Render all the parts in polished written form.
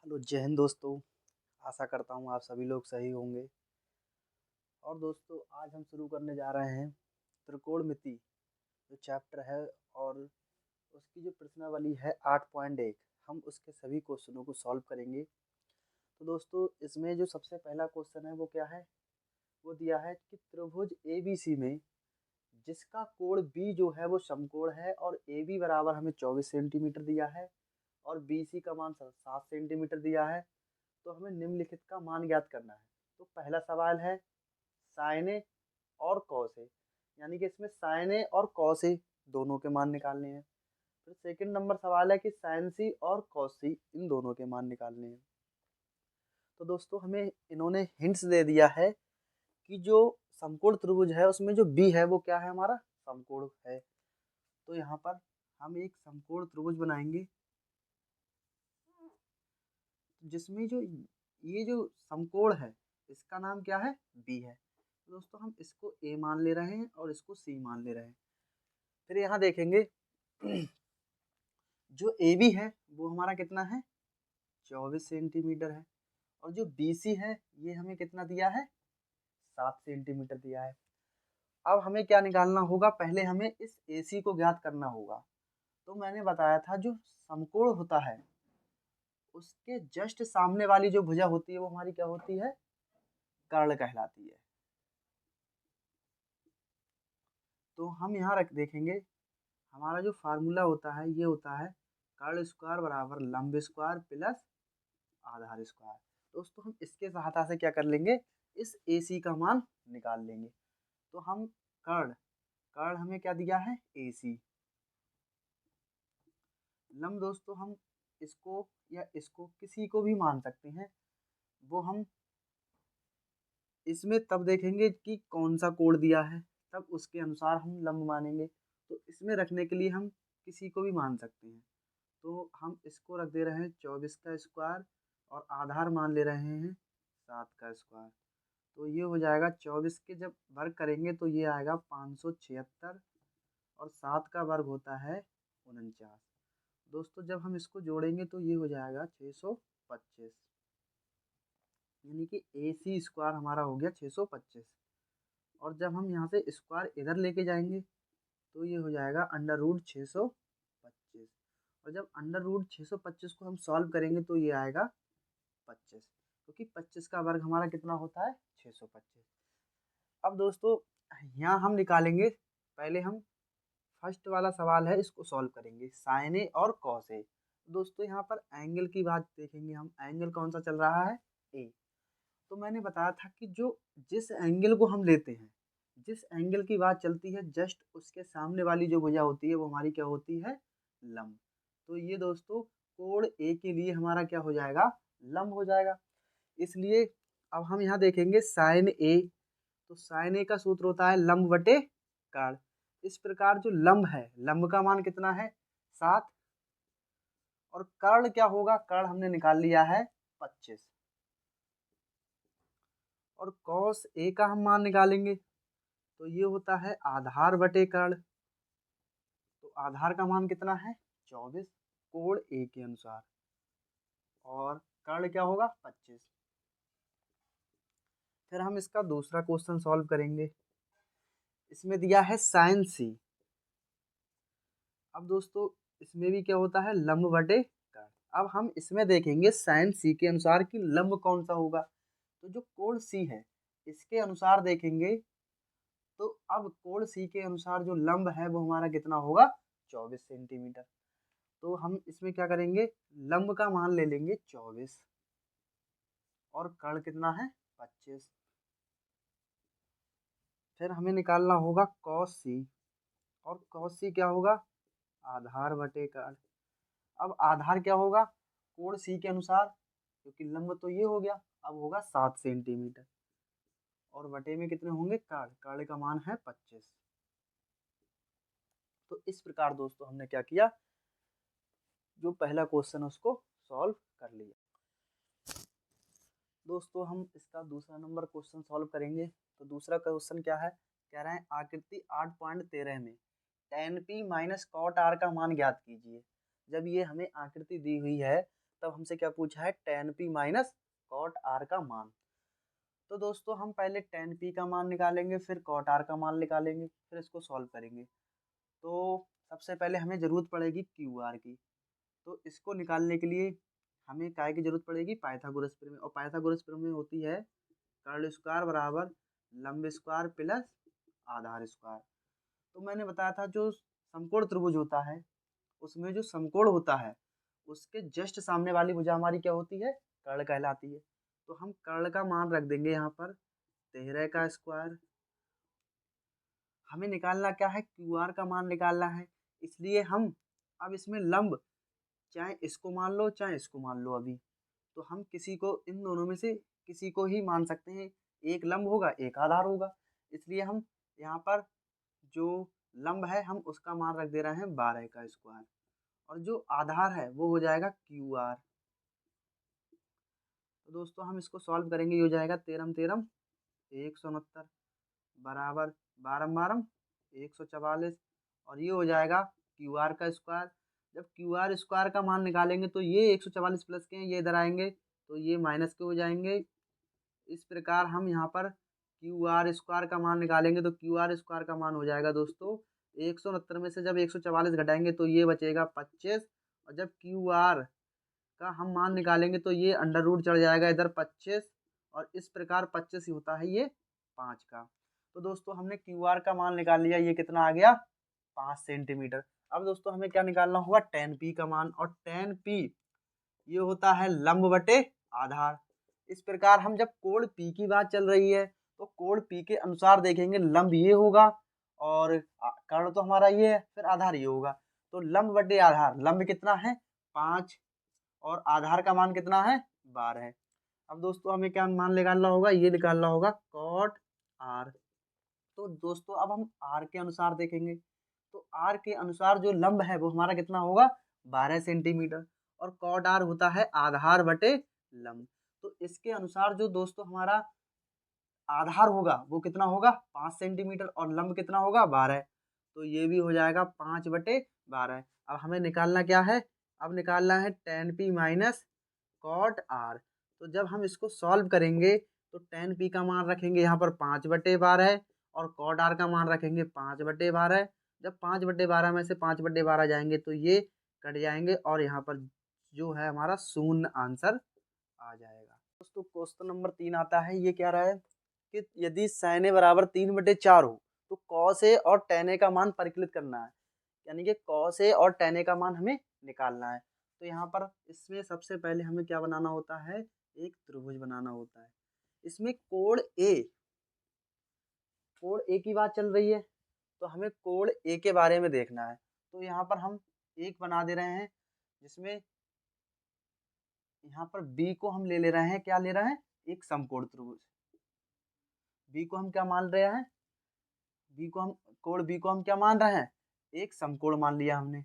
Hello जय हिंद दोस्तों। आशा करता हूँ आप सभी लोग सही होंगे। और दोस्तों आज हम शुरू करने जा रहे हैं त्रिकोणमिति जो चैप्टर है और उसकी जो प्रश्नावली है 8.1। हम उसके सभी क्वेश्चनों को सॉल्व करेंगे। तो दोस्तों इसमें जो सबसे पहला क्वेश्चन है वो क्या है, वो दिया है कि त्रिभुज ABC में जिसका कोण B जो है वो समकोण है और AB बराबर हमें 24 सेंटीमीटर दिया है और BC का मान 7 सेंटीमीटर दिया है। तो हमें निम्नलिखित का मान ज्ञात करना है। तो पहला सवाल है साइन ए और कॉस ए, यानी कि इसमें साइन ए और कॉस ए दोनों के मान निकालने हैं। फिर सेकंड नंबर सवाल है कि साइन सी और कॉस सी इन दोनों के मान निकालने हैं। तो दोस्तों हमें इन्होंने हिंट्स दे दिया है कि जो समकोण त्रिभुज है उसमें जो बी है वो क्या है, हमारा समकोण है। तो यहाँ पर हम एक समकोण त्रिभुज बनाएंगे जिसमें जो ये जो समकोण है इसका नाम क्या है, बी है। तो दोस्तों हम इसको ए मान ले रहे हैं और इसको सी मान ले रहे हैं। फिर यहाँ देखेंगे जो ए बी है वो हमारा कितना है, 24 सेंटीमीटर है। और जो बी सी है ये हमें कितना दिया है, 7 सेंटीमीटर दिया है। अब हमें क्या निकालना होगा, पहले हमें इस ए सी को ज्ञात करना होगा। तो मैंने बताया था जो समकोण होता है उसके जस्ट सामने वाली जो भुजा होती है वो हमारी क्या होती है, कर्ण कहलाती है। तो हम यहाँ रख देखेंगे हमारा जो फार्मूला होता है ये होता है कर्ण स्क्वायर बराबर लंब स्क्वायर प्लस आधार स्क्वायर। दोस्तों हम इसके सहायता से क्या कर लेंगे, इस ए सी का मान निकाल लेंगे। तो हम कर्ण कर्ण हमें क्या दिया है, ए सी। लंब दोस्तों हम इसको या इसको किसी को भी मान सकते हैं, वो हम इसमें तब देखेंगे कि कौन सा कोण दिया है, तब उसके अनुसार हम लंब मानेंगे। तो इसमें रखने के लिए हम किसी को भी मान सकते हैं। तो हम इसको रख दे रहे हैं 24 का स्क्वायर और आधार मान ले रहे हैं 7 का स्क्वायर। तो ये हो जाएगा 24 के जब वर्ग करेंगे तो ये आएगा 576 और 7 का वर्ग होता है 49। दोस्तों जब हम इसको जोड़ेंगे तो ये हो जाएगा 625, यानी कि ए सी स्क्वायर हमारा हो गया 625। और जब हम यहाँ से स्क्वायर इधर लेके जाएंगे तो ये हो जाएगा अंडर रूट 625। और जब अंडर रूट 625 को हम सॉल्व करेंगे तो ये आएगा 25, क्योंकि 25 का वर्ग हमारा कितना होता है, 625। अब दोस्तों यहाँ हम निकालेंगे, पहले हम फर्स्ट वाला सवाल है इसको सॉल्व करेंगे, साइन ए और कॉस ए। दोस्तों यहाँ पर एंगल की बात देखेंगे हम, एंगल कौन सा चल रहा है, ए। तो मैंने बताया था कि जो जिस एंगल को हम लेते हैं, जिस एंगल की बात चलती है जस्ट उसके सामने वाली जो भुजा होती है वो हमारी क्या होती है, लंब। तो ये दोस्तों कोण ए के लिए हमारा क्या हो जाएगा, लंब हो जाएगा। इसलिए अब हम यहाँ देखेंगे साइन ए, तो साइन ए का सूत्र होता है लंब बटे कर्ण। इस प्रकार जो लंब है, लंब का मान कितना है, 7। और कर्ण क्या होगा, कर्ण हमने निकाल लिया है 25। और कॉस ए का हम मान निकालेंगे तो ये होता है आधार बटे कर्ण। तो आधार का मान कितना है, 24 कोण ए के अनुसार, और कर्ण क्या होगा 25। फिर हम इसका दूसरा क्वेश्चन सॉल्व करेंगे। इसमें दिया है साइन सी। अब दोस्तों इसमें भी क्या होता है, लंब बटे कर्ण। अब हम इसमें देखेंगे साइन सी के अनुसार कि लंब कौन सा होगा। तो जो कोण सी है इसके अनुसार देखेंगे तो अब कोण सी के अनुसार जो लंब है वो हमारा कितना होगा, 24 सेंटीमीटर। तो हम इसमें क्या करेंगे, लंब का मान ले लेंगे 24 और कर्ण कितना है 25। फिर हमें निकालना होगा कॉस सी, और कॉस सी क्या होगा, आधार बटे कर्ण। अब आधार क्या होगा, कोण सी के अनुसार, क्योंकि लंब तो ये हो गया, अब होगा 7 सेंटीमीटर और बटे में कितने होंगे, कर्ण, कर्ण का मान है 25। तो इस प्रकार दोस्तों हमने क्या किया, जो पहला क्वेश्चन उसको सॉल्व कर लिया। दोस्तों हम इसका दूसरा नंबर क्वेश्चन सॉल्व करेंगे। तो दूसरा क्वेश्चन क्या है, कह रहे हैं आकृति 8.13 में tan p minus cot R का मान ज्ञात कीजिए। जब ये हमें आकृति दी हुई है तब हमसे क्या पूछा है, tan p minus cot r का मान। तो दोस्तों हम पहले tan p का मान निकालेंगे, फिर cot r का मान निकालेंगे, फिर इसको सॉल्व करेंगे। तो सबसे पहले हमें ज़रूरत पड़ेगी QR की। तो इसको निकालने के लिए हमें काय की ज़रूरत पड़ेगी, पाइथागोरस प्रमेय। और पाइथागोरस प्रमेय होती है कर्ल स्क्वायर बराबर लंब स्क्वायर प्लस आधार स्क्वायर। तो मैंने बताया था जो समकोण त्रिभुज होता है उसमें जो समकोण होता है उसके जस्ट सामने वाली भुजा हमारी क्या होती है, कर्ण कहलाती है। तो हम कर्ण का मान रख देंगे यहाँ पर 13 का स्क्वायर। हमें निकालना क्या है, QR का मान निकालना है। इसलिए हम अब इसमें लंब चाहे इसको मान लो चाहे इसको मान लो अभी, तो हम किसी को इन दोनों में से किसी को ही मान सकते हैं। एक लंब होगा एक आधार होगा, इसलिए हम यहाँ पर जो लंब है हम उसका मान रख दे रहे हैं 12 का स्क्वायर, और जो आधार है वो हो जाएगा QR। तो दोस्तों हम इसको सॉल्व करेंगे, ये हो जाएगा 13 13 169 बराबर 12 12 144, और ये हो जाएगा QR का स्क्वायर। जब QR स्क्वायर का मान निकालेंगे तो ये 144 प्लस के हैं, ये इधर आएंगे तो ये माइनस के हो जाएंगे। इस प्रकार हम यहाँ पर QR स्क्वायर का मान निकालेंगे तो QR स्क्वायर का मान हो जाएगा दोस्तों 169 में से जब 144 घटाएंगे तो ये बचेगा 25, और जब QR का हम मान निकालेंगे तो ये अंडर रूट चढ़ जाएगा इधर 25, और इस प्रकार 25 ही होता है ये 5 का। तो दोस्तों हमने QR का मान निकाल लिया, ये कितना आ गया 5 सेंटीमीटर। अब दोस्तों हमें क्या निकालना होगा, tan p का मान, और tan p ये होता है लंब बटे आधार। इस प्रकार हम जब कोण P की बात चल रही है तो कोण P के अनुसार देखेंगे लंब ये होगा और कर्ण तो हमारा ये है, फिर आधार ये होगा। तो लंब बटे आधार, लंब कितना है 5 और आधार का मान कितना है 12। अब दोस्तों हमें क्या मान निकालना होगा, ये निकालना होगा cot r। तो दोस्तों अब हम r के अनुसार देखेंगे, तो r के अनुसार जो लंब है वो हमारा कितना होगा 12 सेंटीमीटर, और cot r होता है आधार बटे लंब। तो इसके अनुसार जो दोस्तों हमारा आधार होगा वो कितना होगा 5 सेंटीमीटर, और लंब कितना होगा 12। तो ये भी हो जाएगा 5 बटे 12। अब हमें निकालना क्या है, अब निकालना है tan p minus cot r। तो जब हम इसको सॉल्व करेंगे तो tan p का मान रखेंगे यहाँ पर 5 बटे 12, और cot r का मान रखेंगे 5 बटे 12। जब 5 बटे 12 में से 5 बटे 12 जाएंगे तो ये कट जाएंगे, और यहाँ पर जो है हमारा शून्य आंसर आ जाएगा। दोस्तों क्वेश्चन नंबर 3 आता है, ये क्या रहा है कि यदि sin a बराबर 3/4 हो तो cos a और tan a का मान परिकलित करना है, यानी कि cos a और tan a का मान हमें निकालना है। तो यहाँ पर इसमें सबसे पहले हमें क्या बनाना होता है, एक त्रिभुज बनाना होता है। इसमें कोण A की बात चल रही है तो हमें कोण A के बारे में देखना है। तो यहाँ पर हम एक बना दे रहे हैं, जिसमें यहाँ पर B को हम ले रहे हैं, क्या ले रहे हैं, एक समकोण त्रिभुज। B को हम क्या मान रहे हैं, कोण B को हम क्या मान रहे हैं, एक समकोण मान लिया हमने।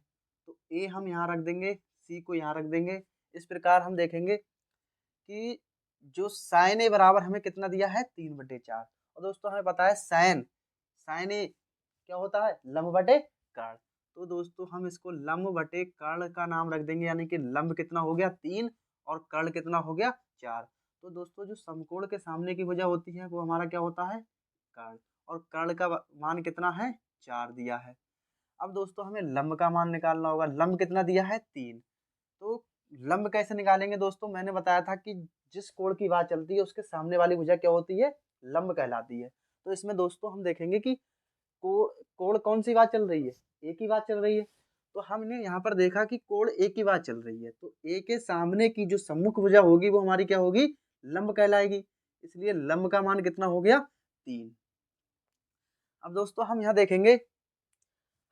तो A हम यहाँ रख देंगे, C को यहाँ रख देंगे। इस प्रकार हम देखेंगे कि जो sin A बराबर हमें कितना दिया है 3/4, और दोस्तों हमें पता है sin A क्या होता है, लंब बटे कर्ण। तो दोस्तों हम इसको लंब बटे कर्ण का नाम रख देंगे, यानी कि लंब कितना हो गया 3 और कर्ण कितना हो गया 4। तो दोस्तों जो समकोण के सामने की भुजा होती है वो हमारा क्या होता है कर्ण, और कर्ण का मान कितना है 4 दिया है। अब दोस्तों हमें लंब का मान निकालना होगा, लंब कितना दिया है 3। तो लंब कैसे निकालेंगे दोस्तों, मैंने बताया था कि जिस कोण की बात चलती है उसके सामने वाली भुजा क्या होती है, लंब कहलाती है। तो इसमें दोस्तों हम देखेंगे कि कोण कौन सी बात चल रही है, ए की बात चल रही है। तो हमने यहाँ पर देखा कि कोण ए की बात चल रही है, तो ए के सामने की जो सम्मुख भुजा होगी वो हमारी क्या होगी, लंब कहलाएगी। इसलिए लंब का मान कितना हो गया 3। अब दोस्तों हम यहाँ देखेंगे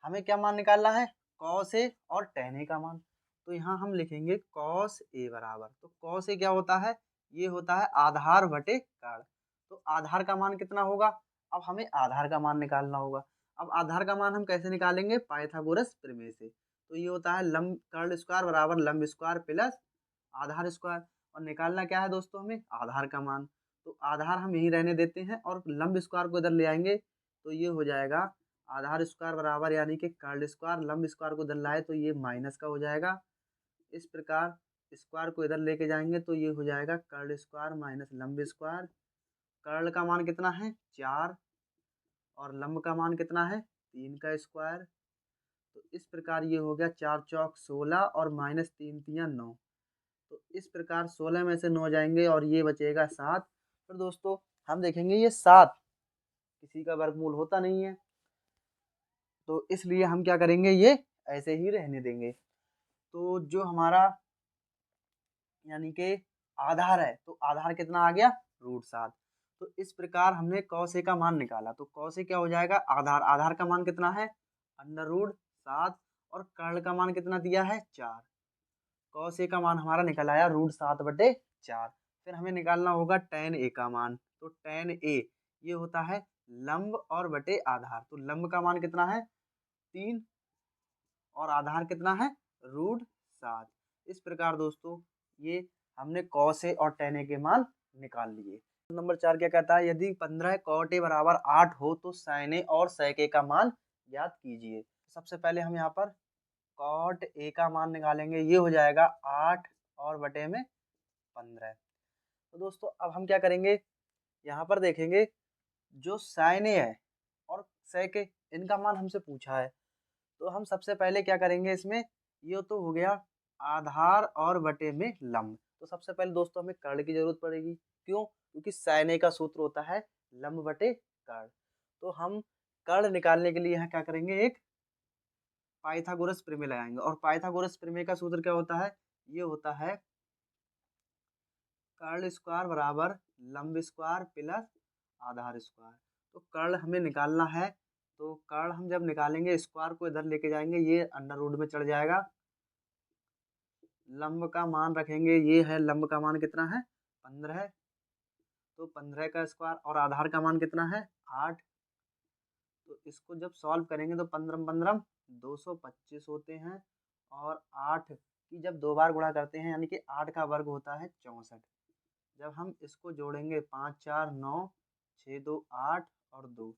हमें क्या मान निकालना है, cos A और tan A का मान। तो यहाँ हम लिखेंगे cos A बराबर, तो cos A क्या होता है, ये होता है आधार बटे कर्ण। तो आधार का मान कितना होगा, अब हमें आधार का मान निकालना होगा। अब आधार का मान हम कैसे निकालेंगे, पाइथागोरस प्रमेय से। तो ये होता है लंब कर्ण स्क्वायर बराबर लंब स्क्वायर प्लस आधार स्क्वायर, और निकालना क्या है दोस्तों हमें आधार का मान। तो आधार हम यहीं रहने देते हैं और लंब स्क्वायर को इधर ले आएंगे, तो ये हो जाएगा आधार स्क्वायर बराबर, यानी कि कर्ण स्क्वायर लंब स्क्वायर को इधर लाए तो ये माइनस का हो जाएगा। इस प्रकार स्क्वायर को इधर लेके जाएंगे तो ये हो जाएगा कर्ल स्क्वायर माइनस लंब स्क्वायर। कर्ल का मान कितना है 4 और लंब का मान कितना है 3 का स्क्वायर। तो इस प्रकार ये हो गया 4 चौक 16 और माइनस 3 तियाँ 9। तो इस प्रकार 16 में से 9 जाएंगे और ये बचेगा 7। फिर दोस्तों हम देखेंगे ये 7 किसी का वर्गमूल होता नहीं है, तो इसलिए हम क्या करेंगे, ये ऐसे ही रहने देंगे। तो जो हमारा यानी कि आधार है, तो आधार कितना आ गया √7। तो इस प्रकार हमने कौसे का मान निकाला। तो कौसे क्या हो जाएगा आधार, आधार का मान कितना है √7 और कर्ण का मान कितना दिया है 4। कौसे का मान हमारा निकल आया √7/4। फिर हमें निकालना होगा tan a का मान। तो tan a ये होता है लंब और बटे आधार। तो लंब का मान कितना है 3 और आधार कितना है √7। इस प्रकार दोस्तों ये हमने cos a और tan a के मान निकाल लिए। नंबर 4 क्या कहता है, यदि 15 cot a बराबर 8 हो तो sin a और sec a का मान ज्ञात कीजिए। सबसे पहले हम यहाँ पर cot a का मान निकालेंगे, ये हो जाएगा 8 और बटे में 15। तो दोस्तों अब हम क्या करेंगे, यहाँ पर देखेंगे जो sin a है और sec a इनका मान हमसे पूछा है। तो हम सबसे पहले क्या करेंगे, इसमें ये तो हो गया आधार और बटे में लंब। तो सबसे पहले दोस्तों हमें कर्ण की जरूरत पड़ेगी। क्यों, क्योंकि sin a का सूत्र होता है लंब बटे कर्ण। तो हम कर्ण निकालने के लिए यहाँ क्या करेंगे, एक पाइथागोरस प्रमेय लगाएंगे। और पाइथागोरस प्रमेय का सूत्र क्या होता है, ये होता है कर्ण स्क्वायर बराबर लंब स्क्वायर प्लस आधार स्क्वायर। तो कर्ण हमें निकालना है, तो कर्ण हम जब निकालेंगे स्क्वायर को इधर लेके जाएंगे, ये अंडर रूट में चढ़ जाएगा। लंब का मान रखेंगे, ये है लंब का मान कितना है 15। तो 15 का स्क्वायर और आधार का मान कितना है 8। तो इसको जब सॉल्व करेंगे तो 15 15 225 होते हैं। और 8 की जब 2 बार गुणा करते हैं यानी कि 8 का वर्ग होता है 64। जब हम इसको जोड़ेंगे 5 4 9 6 2 8 और 2,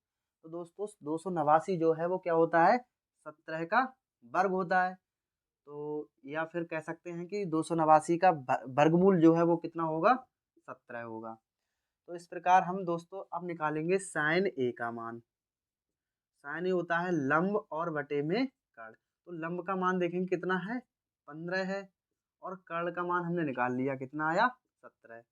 तो दोस्तों 289 जो है वो क्या होता है 17 का वर्ग होता है। तो या फिर कह सकते हैं कि 289 का वर्गमूल जो है वो कितना होगा 17 होगा। तो इस प्रकार हम दोस्तों अब निकालेंगे साइन ए का मान। साइन ए होता है लंब और बटे में कर्ण। तो लंब का मान देखेंगे कितना है 15 है और कर्ण का मान हमने निकाल लिया कितना आया 17।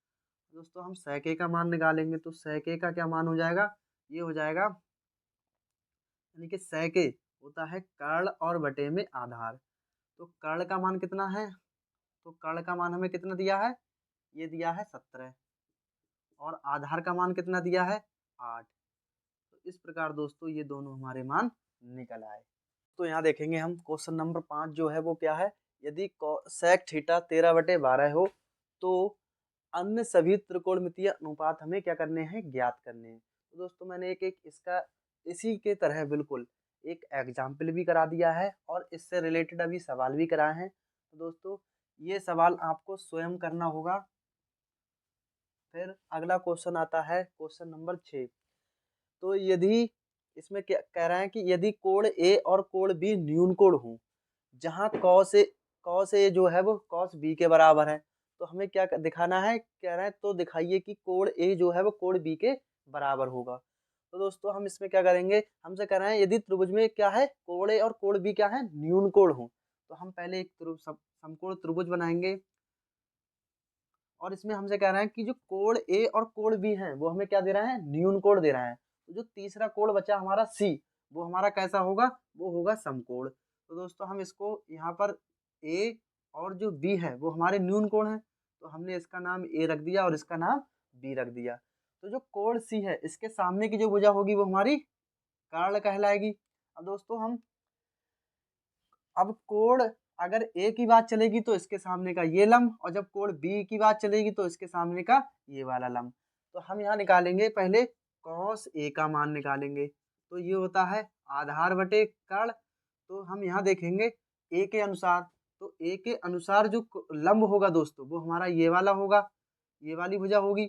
दोस्तों हम sec a का मान निकालेंगे। तो sec a का क्या मान हो जाएगा, ये हो जाएगा यानी कि sec a होता है कर्ण और बटे में आधार। तो कर्ण का मान कितना है, तो कर्ण का मान हमें कितना दिया है, ये दिया है 17 और आधार का मान कितना दिया है 8। तो इस प्रकार दोस्तों ये दोनों हमारे मान निकल आए। तो यहाँ देखेंगे हम क्वेश्चन नंबर 5 जो है वो क्या है, यदि sec थीटा 13/12 हो तो अन्य सभी त्रिकोणमितीय अनुपात हमें क्या करने हैं, ज्ञात करने हैं। तो दोस्तों मैंने एक एक इसका इसी के तरह बिल्कुल एक एग्जाम्पल भी करा दिया है और इससे रिलेटेड अभी सवाल भी कराए हैं। तो दोस्तों ये सवाल आपको स्वयं करना होगा। फिर अगला क्वेश्चन आता है क्वेश्चन नंबर 6। तो यदि इसमें क्या कह रहे हैं कि यदि कोण ए और कोण बी न्यून कोण हो, जहाँ कॉस ए जो है वो कॉस बी के बराबर है, तो हमें क्या दिखाना है, कह रहे हैं तो दिखाइए कि कोण ए जो है वो कोण बी के बराबर होगा। तो दोस्तों हम इसमें क्या करेंगे, हमसे कह रहे हैं यदि त्रिभुज में क्या है कोण ए और कोण बी क्या है न्यून कोण हो, तो हम पहले एक समकोण त्रिभुज बनाएंगे। और इसमें हमसे कह रहे हैं कि जो कोण ए और कोण बी है वो हमें क्या दे रहे हैं, न्यून कोण दे रहे हैं। तो जो तीसरा कोण बचा हमारा सी, वो हमारा कैसा होगा, वो होगा समकोण। तो दोस्तों हम इसको यहाँ पर ए और जो बी है वो हमारे न्यून कोण है, तो हमने इसका नाम ए रख दिया और इसका नाम बी रख दिया। तो जो कोण सी है इसके सामने की जो भुजा होगी वो हमारी कर्ण कहलाएगी। अब दोस्तों हम अब कोण अगर ए की बात चलेगी तो इसके सामने का ये लंब, और जब कोण बी की बात चलेगी तो इसके सामने का ये वाला लंब। तो हम यहाँ निकालेंगे पहले कॉस ए का मान निकालेंगे। तो ये होता है आधार बटे कर्ण। तो हम यहाँ देखेंगे ए के अनुसार, तो ए के अनुसार जो लंब होगा दोस्तों वो हमारा ये वाला होगा, ये वाली भुजा होगी।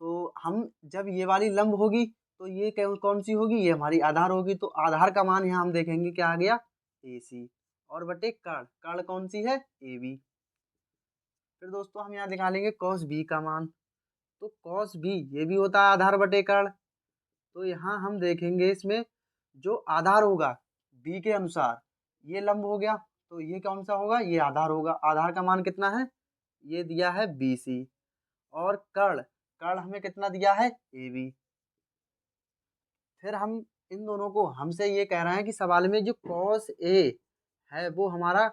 तो हम जब ये वाली लंब होगी तो ये कौन सी होगी, ये हमारी आधार होगी। तो आधार का मान यहाँ हम देखेंगे क्या आ गया AC, और बटे कर्ण, कर्ण कौन सी है AB। फिर दोस्तों हम यहाँ निकालेंगे कॉस बी का मान। तो कॉस बी ये भी होता है आधार बटे कर्ण। तो यहाँ हम देखेंगे इसमें जो आधार होगा बी के अनुसार ये लंब हो गया, तो ये कौन सा होगा, ये आधार होगा। आधार का मान कितना है, ये दिया है BC। और कर्ण, कर्ण हमें कितना दिया है, AB। फिर हम इन दोनों को, हमसे ये कह रहे हैं कि सवाल में जो कॉस A है वो हमारा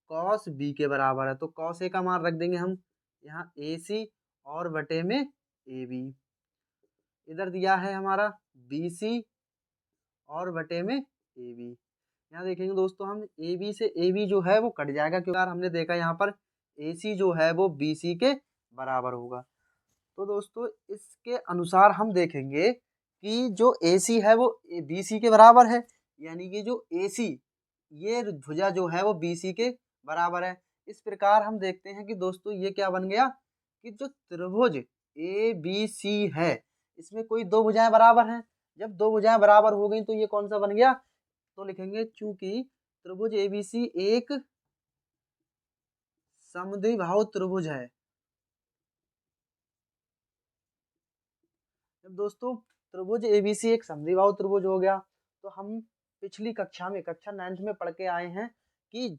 कॉस B के बराबर है। तो कॉस A का मान रख देंगे हम यहाँ AC और बटे में AB। इधर दिया है हमारा BC और बटे में AB। यहाँ देखेंगे दोस्तों हम AB से AB जो है वो कट जाएगा, क्योंकि यार हमने देखा यहाँ पर AC जो है वो BC के बराबर होगा। तो दोस्तों इसके अनुसार हम देखेंगे कि जो AC है वो BC के बराबर है, यानी कि जो AC ये भुजा जो है वो BC के बराबर है। इस प्रकार हम देखते हैं कि दोस्तों ये क्या बन गया कि जो त्रिभुज ABC है इसमें कोई दो भुजाएं बराबर हैं। जब दो भुजाएं बराबर हो गई तो ये कौन सा बन गया, तो लिखेंगे चूंकि त्रिभुज ABC एक समद्विबाहु त्रिभुज है। जब दोस्तों त्रिभुज ABC एक समद्विबाहु त्रिभुज हो गया, तो हम पिछली कक्षा में कक्षा 9th में पढ़ के आए हैं कि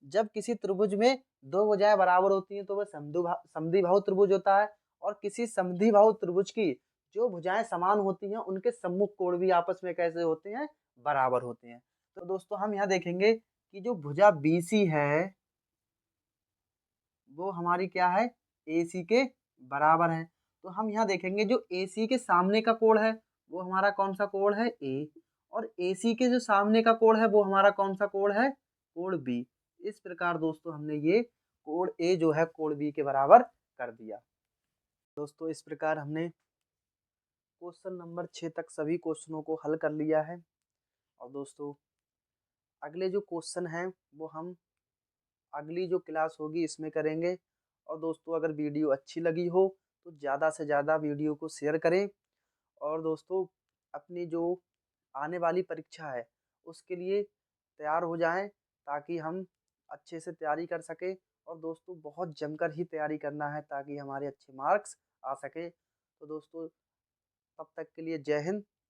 जब किसी त्रिभुज में दो भुजाएं बराबर होती हैं तो वह समद्विबाहु त्रिभुज होता है। और किसी समद्विबाहु त्रिभुज की जो भुजाएं समान होती हैं उनके सम्मुख कोण भी आपस में कैसे होते हैं, बराबर होते हैं। तो दोस्तों हम यहाँ देखेंगे कि जो भुजा BC है वो हमारी क्या है, AC के बराबर है। तो हम यहाँ देखेंगे जो AC के सामने का कोण है वो हमारा कौन सा कोण है, A। और AC के जो सामने का कोण है वो हमारा कौन सा कोण है, कोण B। इस प्रकार दोस्तों हमने ये कोण A जो है कोण B के बराबर कर दिया। दोस्तों इस प्रकार हमने क्वेश्चन नंबर 6 तक सभी क्वेश्चनों को हल कर लिया है। और दोस्तों अगले जो क्वेश्चन हैं वो हम अगली जो क्लास होगी इसमें करेंगे। और दोस्तों अगर वीडियो अच्छी लगी हो तो ज़्यादा से ज़्यादा वीडियो को शेयर करें। और दोस्तों अपनी जो आने वाली परीक्षा है उसके लिए तैयार हो जाएं, ताकि हम अच्छे से तैयारी कर सकें। और दोस्तों बहुत जमकर ही तैयारी करना है ताकि हमारे अच्छे मार्क्स आ सके। तो दोस्तों तब तक के लिए जय हिंद।